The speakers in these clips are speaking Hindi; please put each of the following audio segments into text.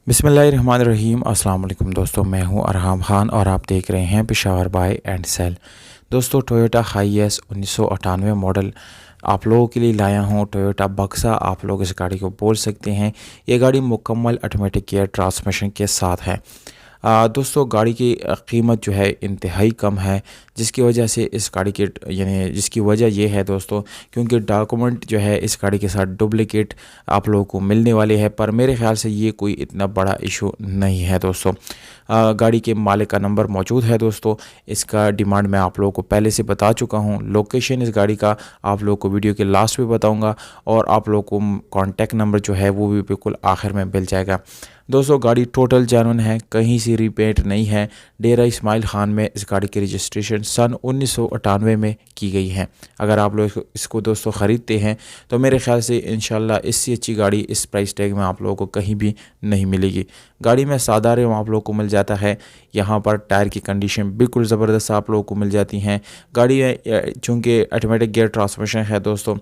बिस्मिल्लाहिर्रहमानिर्रहीम। अस्सलाम वालेकुम दोस्तों, मैं हूं अरहम खान और आप देख रहे हैं पेशावर बाय एंड सेल। दोस्तों, टोयोटा हाईएस 1998 मॉडल आप लोगों के लिए लाया हूं। टोयोटा बक्सा आप लोग इस गाड़ी को बोल सकते हैं। ये गाड़ी मुकम्मल ऑटोमेटिक गियर ट्रांसमिशन के साथ है। दोस्तों, गाड़ी की कीमत जो है इंतहाई कम है, जिसकी वजह से इस गाड़ी की जिसकी वजह ये है दोस्तों, क्योंकि डॉक्यूमेंट जो है इस गाड़ी के साथ डुप्लिकेट आप लोगों को मिलने वाले हैं, पर मेरे ख्याल से ये कोई इतना बड़ा इशू नहीं है दोस्तों। गाड़ी के मालिक का नंबर मौजूद है दोस्तों। इसका डिमांड मैं आप लोगों को पहले से बता चुका हूँ। लोकेशन इस गाड़ी का आप लोगों को वीडियो के लास्ट में बताऊँगा और आप लोगों को कॉन्टैक्ट नंबर जो है वो भी बिल्कुल आखिर में मिल जाएगा। दोस्तों, गाड़ी टोटल जेन्युइन है, कहीं से रिपेंट नहीं है। डेरा इस्माइल खान में इस गाड़ी की रजिस्ट्रेशन सन 1998 में की गई है। अगर आप लोग इसको दोस्तों ख़रीदते हैं तो मेरे ख्याल से इंशाल्लाह इससे अच्छी गाड़ी इस प्राइस टैग में आप लोगों को कहीं भी नहीं मिलेगी। गाड़ी में सादा रेम आप लोगों को मिल जाता है। यहाँ पर टायर की कंडीशन बिल्कुल ज़बरदस्त आप लोगों को मिल जाती हैं। गाड़ी में चूँकि ऑटोमेटिक गियर ट्रांसमिशन है दोस्तों,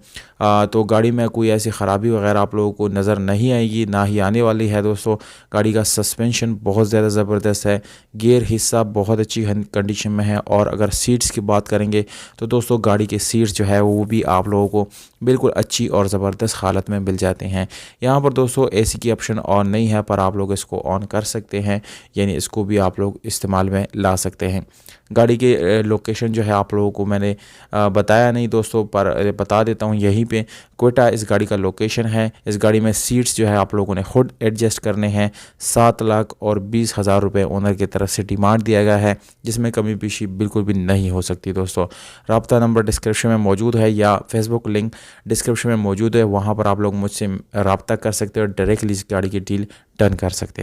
तो गाड़ी में कोई ऐसी ख़राबी वगैरह आप लोगों को नज़र नहीं आएगी, ना ही आने वाली है दोस्तों। गाड़ी का सस्पेंशन बहुत ज़्यादा ज़बरदस्त है। गियर हिस्सा बहुत अच्छी कंडीशन में है। और अगर सीट्स की बात करेंगे तो दोस्तों, गाड़ी के सीट्स जो है वो भी आप लोगों को बिल्कुल अच्छी और ज़बरदस्त हालत में मिल जाते हैं। यहाँ पर दोस्तों एसी की ऑप्शन ऑन नहीं है, पर आप लोग इसको ऑन कर सकते हैं, यानी इसको भी आप लोग इस्तेमाल में ला सकते हैं। गाड़ी के लोकेशन जो है आप लोगों को मैंने बताया नहीं दोस्तों, पर बता देता हूँ। यहीं पे क्वेटा इस गाड़ी का लोकेशन है। इस गाड़ी में सीट्स जो है आप लोगों ने खुद एडजस्ट करने हैं। 7,20,000 रुपये ओनर की तरफ से डिमांड दिया गया है, जिसमें कमी पेशी बिल्कुल भी नहीं हो सकती दोस्तों। रब्ता नंबर डिस्क्रिप्शन में मौजूद है या फेसबुक लिंक डिस्क्रिप्शन में मौजूद है, वहाँ पर आप लोग मुझसे रब्ता कर सकते हो और डायरेक्टली इस गाड़ी की डील डन कर सकते हैं।